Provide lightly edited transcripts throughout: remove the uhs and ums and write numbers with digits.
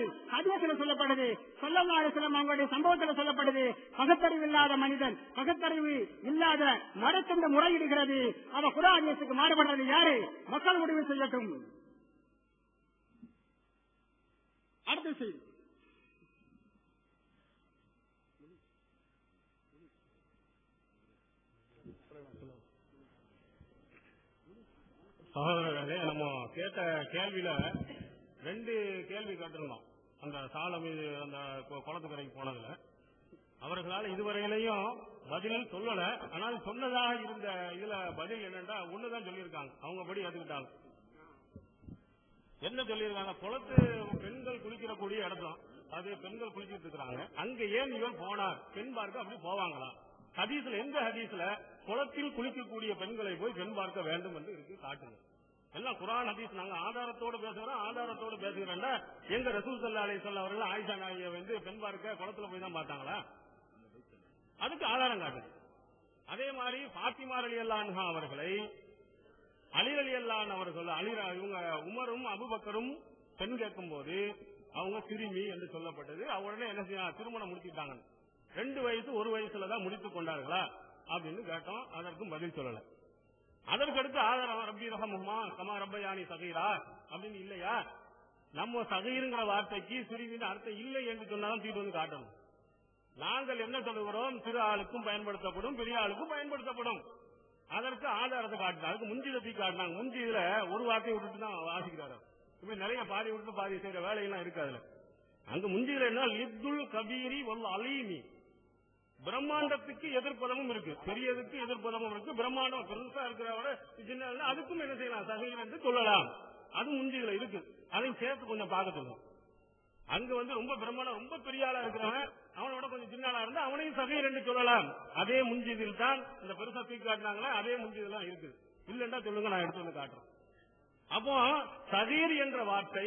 ரெண்டாவது ஹதீஸ்ல சொல்லப்படுது, ஸல்லல்லாஹு அலைஹி வஸல்லம் அவங்களுடைய சம்பவத்தில் சொல்லப்படுது, பகுத்தறிவு இல்லாத மனிதன், பகுத்தறிவு இல்லாத மரத்தின் முறையிடுகிறது, அவன் குர்ஆன் ஹதீஸுக்கு மாறுபடுறது யாரு? மக்கள் முடிவு செய்யட்டும். அடுத்த செய்தி, சகோதரர்களே, நம்ம கேட்ட கேள்வியில 2 கேள்வி கேட்டிருந்தோம். அந்த சாலம் அந்த குளத்துக்கரைக்கு போனதுல அவர்களால் இதுவரையிலையும் பதில் சொல்லல. ஆனால் சொன்னதாக இருந்த இதுல பதில் என்னன்னா ஒண்ணுதான் சொல்லியிருக்காங்க. அவங்க படி ஏத்துக்கிட்டாங்க. என்ன சொல்லியிருக்காங்க? குளத்து பெண்கள் குளிக்கிற கூடிய இடம் அது பெண்கள் குளிச்சிட்டு இருக்கிறாங்க. அங்க ஏன் இவன் போனார்? பெண் பார்க்க அப்படி போவாங்களா? ஹதீஸ்ல எந்த ஹதீஸ்ல குளத்தில் குளிக்கக்கூடிய பெண்களை போய் பெண் பார்க்க வேண்டும் என்று இருக்கு காட்டுங்க. எல்லாம் குர்ஆன் ஹதீஸ். நாங்க ஆதாரத்தோடு பேசுகிறோம். எங்க ரசூல் ஸல்லல்லாஹு அலைஹி வஸல்லம் அவர்கள் ஆயிஷா நாயியை வந்து பெண் பார்க்க குளத்துல போய் தான் பார்த்தாங்களா? அதுக்கு ஆதாரம் காட்டுங்க. அதே மாதிரி ஃபாத்திமா ரலியல்லாஹு அன்ஹா அவர்களை அலி ரலியல்லாஹு அன்ஹு அவர்கள் இவங்க உமரும் அபூபக்கரும் பெண் கேட்கும் போது அவங்க சிறுமி என்று சொல்லப்பட்டது. உடனே என்ன செய்ய திருமணம் முடிச்சுட்டாங்க. 2 வயசு 1 வயசுலதான் முடித்துக் கொண்டார்களா அப்படின்னு கேட்டோம். அதற்கும் பதில் சொல்லல. அதற்கடுத்து ஆதாரம் ரப்பி ரஹமுமா கமா ரப்பயானி சகீரா அப்படின்னு இல்லையா? நம்ம சகீருங்கிற வார்த்தைக்கு சிறுமின்னு அர்த்தம் இல்லை என்று சொன்னாலும் தீட்டு வந்து காட்டணும். நாங்கள் என்ன சொல்லுகிறோம்? சிறு ஆளுக்கும் பயன்படுத்தப்படும், பெரிய ஆளுக்கும் பயன்படுத்தப்படும். அதற்கு ஆதாரத்தை காட்டினாங்க. அதுக்கு முஞ்சில தீ காட்டினாங்க. முஞ்சில ஒரு வார்த்தையை விட்டுட்டு தான் வாசிக்கிறாரு. இப்படி நிறைய பாதி விட்டு பாதி செய்யற வேலையெல்லாம் இருக்கு. அதுல அங்க முஞ்சில என்ன லித்துல் கபீரி வல் அலீமி, பிரம்மாண்டத்துக்கு எதிர்ப்பதமும் இருக்கு, பெரியதுக்கு எதிர்ப்பதமும் இருக்கு. பிரம்மாண்டம் பெருசா இருக்கிறவரை சின்ன அதுக்கும் என்ன செய்யலாம்? சகீர் என்று சொல்லலாம். அது முஞ்சில இருக்கு. அதையும் சேர்த்து கொஞ்சம் பார்க்க சொல்லுங்க. அங்க வந்து ரொம்ப பிரம்மாண்டம் ரொம்ப பெரிய ஆளா இருக்கிறவன் அவனோட கொஞ்சம் சின்ன ஆளா இருந்தா அவனையும் சகீர் என்று சொல்லலாம். அதே முஞ்சிதில் தான் இந்த பெருசா தூக்கி காட்டினாங்களா அதே முஞ்சிதெல்லாம் இருக்குது. இல்லன்னா சொல்லுங்க, நான் எடுத்து வந்து காட்டுறேன். அப்போ சகீர் என்ற வார்த்தை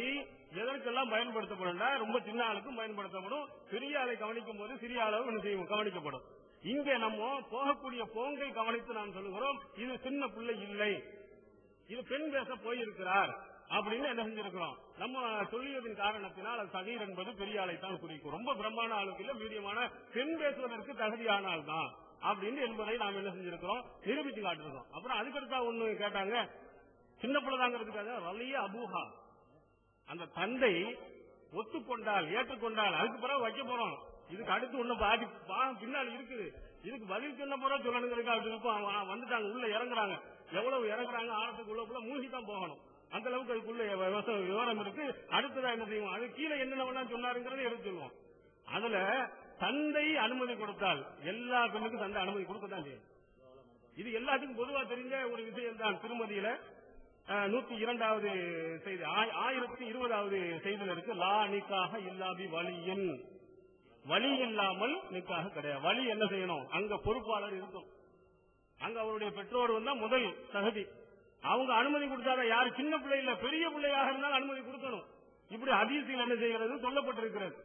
எதற்கெல்லாம் பயன்படுத்தப்படும்? ரொம்ப சின்ன ஆளுக்கும் பயன்படுத்தப்படும். பெரிய ஆளை கவனிக்கும் போது சிறிய அளவு என்ன செய்யும்? கவனிக்கப்படும். இங்க நம்ம போகக்கூடிய போங்கை கவனித்து நாம் சொல்லுகிறோம், இது சின்ன பிள்ளை இல்லை, இது பெண் பேச போயிருக்கிறார் அப்படின்னு என்ன செஞ்சிருக்கிறோம்? நம்ம சொல்லியதன் காரணத்தினால் அது சகீர் என்பது பெரிய ஆளை தான் குறிக்கும். ரொம்ப பிரம்மாண்ட ஆளுக்கு இல்ல, மீடியமான பெண் பேசுவதற்கு தகுதியான ஆள் தான் அப்படின்னு என்பதை நாம் என்ன செஞ்சிருக்கிறோம்? நிரூபித்து காட்டிருக்கோம். அப்புறம் அதுக்கடுத்தா ஒண்ணு கேட்டாங்க, சின்ன பிள்ளைதாங்கிறதுக்காக வலிய அபூஹா, அந்த தந்தை ஒத்துக்கொண்டால் ஏற்றுக்கொண்டால் அதுக்கு பிறகு வைக்க போறோம். இதுக்கு அடுத்து ஒண்ணு பாதி பின்னால் இருக்குது. இதுக்கு பதில் சொன்ன பிறகு சொல்லணுங்கிறதுக்கு வந்துட்டாங்க, உள்ள இறங்குறாங்க. எவ்வளவு இறங்குறாங்க? ஆழத்துக்கு உள்ள மூழ்கி தான் போகணும். அந்த அளவுக்கு அதுக்குள்ள விவரம் இருக்கு. அடுத்ததான் என்ன செய்வோம்? அது கீழே என்னென்ன சொன்னாருங்கிறத எடுத்து சொல்லுவோம். அதுல தந்தை அனுமதி கொடுத்தால் எல்லா பெண்ணுக்கும் தந்தை அனுமதி கொடுக்கத்தான் செய்யும். இது எல்லாத்துக்கும் பொதுவா தெரிஞ்ச ஒரு விஷயம் தான். திருமதியில 102வது செய்தி 1020வது செய்தியில் இருக்கு, லா நிக்காஹ இல்லாபி வலியின், வலி இல்லாமல் நிக்காக கிடையாது. வலி என்ன செய்யணும்? அங்க பொறுப்பாளர் இருக்கும். அங்க அவருடைய பெற்றோர் வந்தா முதல் தகுதி. அவங்க அனுமதி கொடுத்தாதான். யாரு? சின்ன பிள்ளை இல்ல, பெரிய பிள்ளையாக இருந்தாலும் அனுமதி கொடுக்கணும். இப்படி ஹதீஸில் என்ன செய்கிறது? சொல்லப்பட்டிருக்கிறது.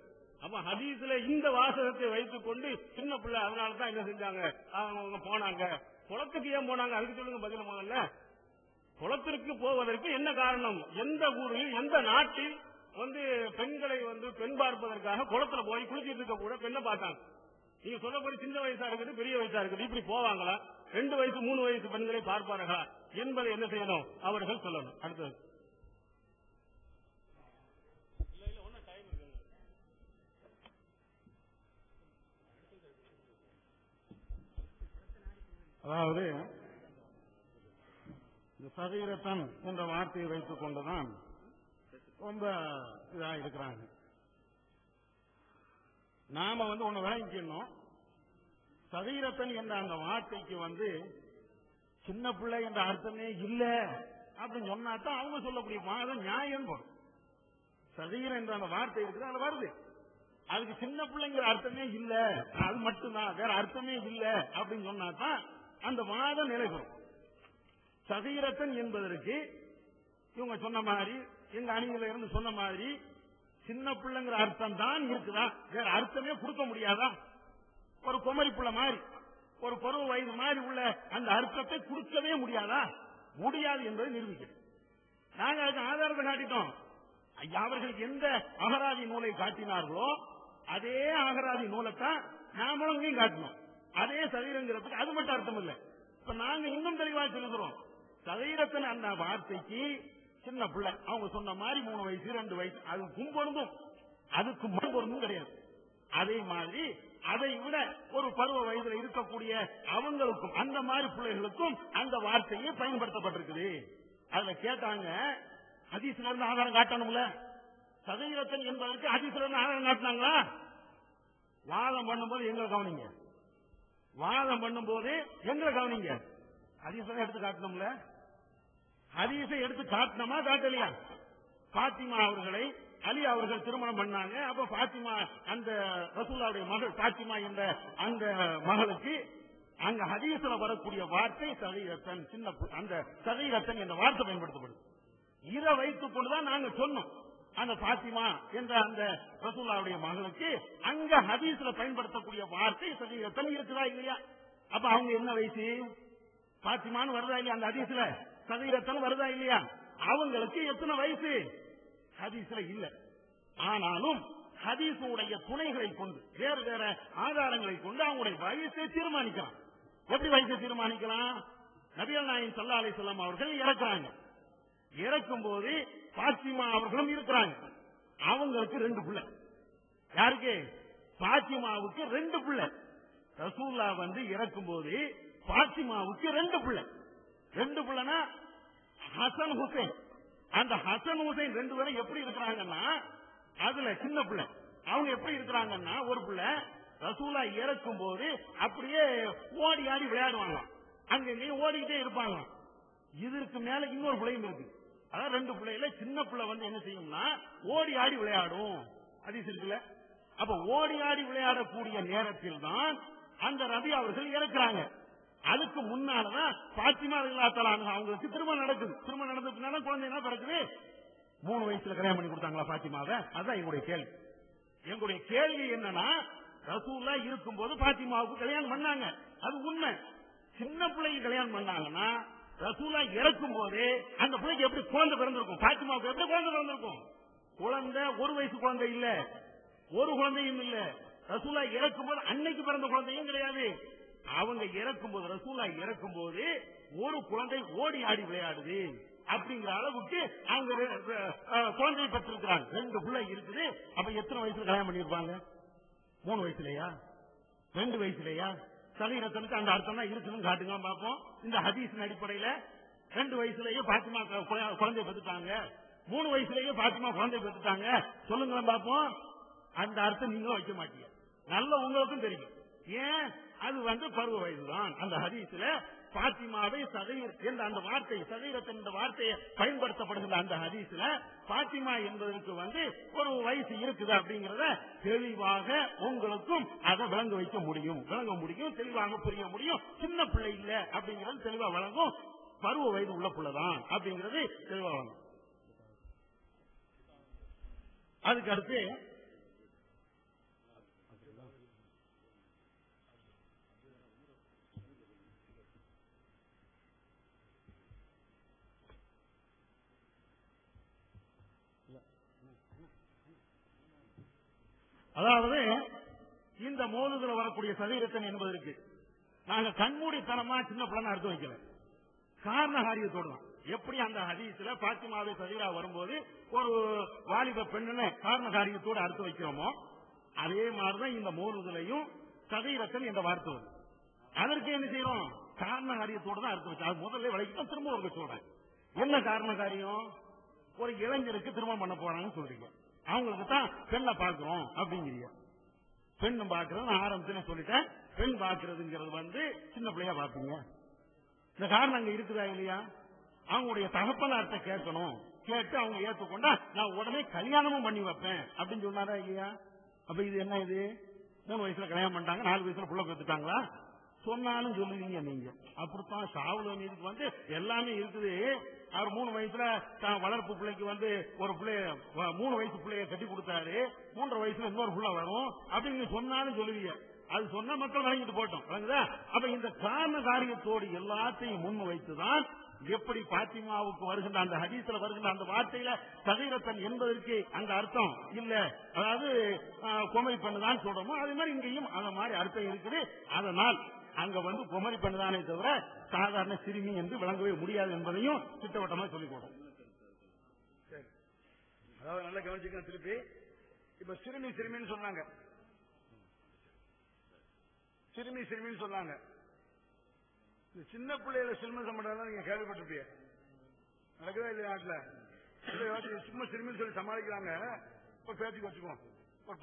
அப்ப ஹதீஸ்ல இந்த வாசகத்தை வைத்துக் கொண்டு சின்ன பிள்ளை, அதனாலதான் என்ன செஞ்சாங்க? அவங்க போனாங்க. குளத்துக்கு ஏன் போனாங்க? அதுக்கு சொல்லுங்க பதில். முதல்ல குளத்திற்கு போவதற்கு என்ன காரணம்? எந்த ஊரில் எந்த நாட்டில் வந்து பெண்களை வந்து பெண் பார்ப்பதற்காக குளத்துல போய் குளிச்சிட்டு இருக்க கூட பெண்ணை பார்த்தாங்க. நீங்க சொல்லப்படி சின்ன வயசா இருக்குது, பெரிய வயசா இருக்குது, இப்படி போவாங்களா? 2 வயசு 3 வயசு பெண்களை பார்ப்பார்களா என்பதை என்ன செய்யணும்? அவர்கள் சொல்லணும். அடுத்தது அதாவது இந்த சகீரத்தன் என்ற வார்த்தையை வைத்துக் கொண்டுதான் ரொம்ப இதா இருக்கிறாங்க. நாம வந்து ஒண்ணு விளங்கிக்கணும், சகீரத்தன் என்ற அந்த வார்த்தைக்கு வந்து சின்ன பிள்ளை என்ற அர்த்தமே இல்ல அப்படின்னு சொன்னாதான் அவங்க சொல்லக்கூடிய வாதம் நியாயம் போடும். சகீர என்ற அந்த வார்த்தை இருக்குது, அது வருது. அதுக்கு சின்ன பிள்ளைங்கிற அர்த்தமே இல்ல, அது மட்டும்தான், வேற அர்த்தமே இல்ல அப்படின்னு சொன்னாதான் அந்த வாதம் நிலைபெறும். சகீரத்தன் என்பதற்கு இவங்க சொன்ன மாதிரி, எங்க அணியில இருந்து சொன்ன மாதிரி சின்ன பிள்ளைங்கிற அர்த்தம் தான் இருக்குதா, வேற அர்த்தமே கொடுக்க முடியாதா? ஒரு குமரி பிள்ளை மாதிரி, ஒரு பருவ வயது மாதிரி உள்ள அந்த அர்த்தத்தை கொடுக்கவே முடியாதா? முடியாது என்பதை நிரூபிக்கிறோம். நாங்க அதுக்கு ஆதாரத்தை காட்டிட்டோம். அவர்கள் எந்த அகராதி நூலை காட்டினார்களோ அதே அகராதி நூலைத்தான் நாமளும் காட்டணும். அதே சரீரங்கிறதுக்கு அது மட்டும் அர்த்தம் இல்லை. இப்ப நாங்க இன்னும் தெளிவாக சொல்லுகிறோம். சரீரத்தின் அந்த வார்த்தைக்கு சின்ன பிள்ளை அவங்க சொன்ன மாதிரி 3 வயசு 2 வயசு அது கும்பொருந்தும், அதுக்கு பொருந்தும் கிடையாது. அதே மாதிரி அதை விட ஒரு பருவ வயதுல இருக்கக்கூடிய அவங்களுக்கும் அந்த மாதிரி பிள்ளைகளுக்கும் அந்த வார்த்தையை பயன்படுத்தப்பட்டிருக்குது. அதுல கேட்டாங்க, ஹதீஸ்ல இருந்து ஆதாரம் காட்டணும்ல, சதவீதத்தன் என்பதற்கு ஹதீஸ்ல இருந்து ஆதாரம் காட்டினாங்களா? வாதம் பண்ணும்போது எங்களை கவனிங்க, வாதம் பண்ணும்போது எங்களை கவனிங்க. ஹதீஸை எடுத்து காட்டணும்ல, ஹதீஸை எடுத்து காட்டணுமா காட்டலையா? பாத்திமா அவர்களை அலி அவர்கள் திருமணம் பண்ணாங்க. அப்ப பாத்திமா அந்த ரசூலுல்லாஹ்வுடைய மகள் பாத்திமா என்ற அந்த மகளுக்கு அங்க ஹதீஸ்ல வரக்கூடிய வார்த்தை சதீரத்தன், சின்ன அந்த சதீரத்தன் என்ற வார்த்தை பயன்படுத்தப்படுது. இதை வைத்துக் கொண்டுதான் நாங்க சொன்னோம், அந்த பாத்திமா என்ற அந்த ரசூலுல்லாஹ்வுடைய மகளுக்கு அங்க ஹதீஸ்ல பயன்படுத்தக்கூடிய வார்த்தை சதீரத்தன் இருக்குதா இல்லையா? அப்ப அவங்க என்ன வயசு? பாத்திமான்னு வருதா இல்லையா? அந்த ஹதீஸ்ல சதீரத்தன் வருதா இல்லையா? அவங்களுக்கு எத்தனை வயசு? ஹதீஸ்ல இல்ல. ஆனாலும் ஹதீஸுடைய துணைகளை கொண்டு வேறு வேற ஆதாரங்களை கொண்டு அவங்களுடைய வயசை தீர்மானிக்கலாம். எப்படி வயசை தீர்மானிக்கலாம்? நபிகள் நாயகம் ஸல்லல்லாஹு அலைஹி வஸல்லம் அவர்கள் இறக்குறாங்க. இறக்கும் போது பாத்திமா அவர்களும் இருக்கிறாங்க. அவங்களுக்கு 2 பிள்ளை. யாருக்கு? பாத்திமாவுக்கு 2 பிள்ளை. ரசூலுல்லாஹ் வந்து இறக்கும் போது பாத்திமாவுக்கு 2 பிள்ளை. 2 பிள்ளைனா ஹசன் ஹுசைன். அந்த ஹசன் ஹுசைன் 2 பேரும் எப்படி இருக்கிறாங்கன்னா, அதுல சின்ன பிள்ளை அவங்க எப்படி இருக்கிறாங்கன்னா, ஒரு பிள்ளை ரசூலுல்லாஹ் இறக்கும் போது அப்படியே ஓடி ஆடி விளையாடுவாங்க, அங்கேயும் ஓடிக்கிட்டே இருப்பாங்க. இதற்கு மேல இன்னொரு பிள்ளையும் இருக்கு. அதான் 2 பிள்ளைல சின்ன பிள்ளை வந்து என்ன செய்யும்னா ஓடி ஆடி விளையாடும். ஹதீஸ் இருக்குல்ல. அப்ப ஓடி ஆடி விளையாடக்கூடிய நேரத்தில் தான் அந்த ரபி அவர்கள் இறக்குறாங்க. அதுக்கு முன்னாலதான் பாத்திமா ரலியல்லாஹு அன்ஹா அவங்களுக்கு திருமணம் நடக்குது. திருமணம் நடந்ததுனால குழந்தை என்ன பிறக்குது? 3 வயசுல கல்யாணம் பண்ணி கொடுத்தாங்களா பாத்திமாவை? அதான் எங்களுடைய கேள்வி. எங்களுடைய கேள்வி என்னன்னா, ரசூலுல்லாஹ் இருக்கும்போது பாத்திமாவுக்கு கல்யாணம் பண்ணாங்க, அது உண்மை. சின்ன பிள்ளைக்கு கல்யாணம் பண்ணாங்கன்னா ரசூலுல்லாஹ் இறக்கும் போது அந்த பிள்ளைக்கு எப்படி குழந்தை பிறந்திருக்கும்? பாத்திமாவுக்கு எப்படி குழந்தை பிறந்திருக்கும்? குழந்தை 1 வயசு குழந்தை இல்ல, ஒரு குழந்தையும் இல்ல. ரசூலுல்லாஹ் இறக்கும் போது அன்னைக்கு பிறந்த குழந்தையும் கிடையாது. அவங்க இறக்கும் போது ரசூலுல்லாஹ் இறக்கும் போது ஒரு குழந்தை ஓடி ஆடி விளையாடுது அப்படிங்கிற அளவுக்கு அவங்க குழந்தையை பெற்றிருக்கிறாங்க. 2 பிள்ளை இருக்குது. அப்ப எத்தனை வயசுல கல்யாணம் பண்ணிருப்பாங்க? 3 வயசுலயா? 2 வயசுலயா? சரீரத்தனுக்கு அந்த அர்த்தம் தான் இருக்குன்னு காட்டுங்க பாப்போம். இந்த ஹதீஸின் அடிப்படையில 2 வயசுலயே பாத்திமா குழந்தை பெற்றுட்டாங்க, 3 வயசுலயே பாத்திமா குழந்தை பெற்றுட்டாங்க, சொல்லுங்க பாப்போம். அந்த அர்த்தம் நீங்களும் வைக்க மாட்டீங்க, நல்ல உங்களுக்கும் தெரியும். ஏன்? அது வந்து பருவ வயதுதான். அந்த ஹதீஸ்ல பாத்திமாவை சதீர் என்ற அந்த வார்த்தை, சதீரத்தின் என்ற வார்த்தையை பயன்படுத்தப்படுகிற அந்த ஹதீஸ்ல பாத்திமா என்பதற்கு வந்து ஒரு வயசு இருக்குது அப்படிங்கறத தெளிவாக உங்களுக்கும் அதை விளங்க வைக்க முடியும், விளங்க முடியும், தெளிவாக புரிய முடியும். சின்ன பிள்ளை இல்ல அப்படிங்கிறது தெளிவா வழங்கும். பருவ வயது உள்ள பிள்ளைதான் அப்படிங்கிறது தெளிவா வழங்கும். அதுக்கு அடுத்து அதாவது இந்த மோதுதுல வரக்கூடிய சதீரத்தன் என்பதற்கு நாங்க கண்மூடித்தனமா சின்ன பிள்ளை அர்த்தம் வைக்கல, காரண காரியத்தோடு தான். எப்படி அந்த ஹதீஸ்ல பாத்திமாவை சதீரா வரும்போது ஒரு வாலிப பெண்ணு காரண காரியத்தோடு அர்த்தம் வைக்கிறோமோ, அதே மாதிரிதான் இந்த மோதுதுலையும் சதீரத்தன் என்ற வார்த்தை வருது. அதற்கு என்ன செய்யறோம்? காரண காரியத்தோடு தான் அர்த்தம் வச்சு. அது முதல்ல விளக்கிட்டு திரும்ப ஒரு சொல்றேன். என்ன காரண காரியம்? ஒரு இளைஞருக்கு திருமணம் பண்ண போறாங்கன்னு சொல்றீங்க, அவங்களுக்கு தான் பெண்ணை பாக்குறோம் அப்படிங்கிறீங்க. பெண்ணு பாக்குறது நான் ஆரம்பத்துல சொல்லிட்டேன். பெண் பாக்குறதுங்கிறது வந்து சின்ன பிள்ளையா பாப்பீங்க. இந்த காரணம் அங்க இருக்குதா இல்லையா? அவங்களுடைய தகப்பனார்த்த கேட்கணும், கேட்டு அவங்க ஏற்றுக்கொண்டா நான் உடனே கல்யாணமும் பண்ணி வைப்பேன் அப்படின்னு சொன்னாரா இல்லையா? அப்ப இது என்ன? இது 3 வயசுல கல்யாணம் பண்ணிட்டாங்க, 4 வயசுல புள்ள பெற்றுட்டாங்களா? சொன்னாலும் சொல்லுவீங்க நீங்க. அப்படித்தான் சாவுல இதுக்கு வந்து எல்லாமே இருக்குது. அவர் 3 வயசுல வளர்ப்பு பிள்ளைக்கு வந்து ஒரு பிள்ளைய 3 வயசு பிள்ளைய கட்டி கொடுத்தாரு, 3.5 வயசுல இன்னொரு பிள்ளை வரும் அப்படின்னு சொன்னாலும் சொல்லுவீங்க. அது சொன்னா மக்கள் வழங்கிட்டு போட்டோம். அப்ப இந்த காரண காரியத்தோடு எல்லாத்தையும் முன் வைத்துதான் எப்படி பாத்திமாவுக்கு வருகின்ற அந்த ஹதீஸ்ல வருகின்ற அந்த வார்த்தையில சகீரத்தன் என்பதற்கு அங்க அர்த்தம் இல்ல, அதாவது குமரி பெண்ணுதான் சொல்றோமோ அதே மாதிரி இங்கேயும் அந்த மாதிரி அர்த்தம் இருக்குது. அதனால் அங்க வந்து குமரி பெண்ணுதானே தவிர சாதாரண சிறுமி என்று விளங்கவே முடியாது என்பதையும் திட்டவட்டமா சொல்லிக் கொடுக்கும். அதாவது நல்லா கவனிச்சுக்க. திருப்பி இப்ப சிறுமின்னு சொன்னாங்க, சிறுமின்னு சொன்னாங்க. இந்த சின்ன பிள்ளைகளை சிறுமி சம்பளம் நீங்க கேள்விப்பட்டிருப்பீங்க, நடக்கவே இல்லையா நாட்டுல? சும்மா சிறுமின்னு சொல்லி சமாளிக்கிறாங்க. ஒரு பேச்சுக்கு வச்சுக்குவோம், ஒரு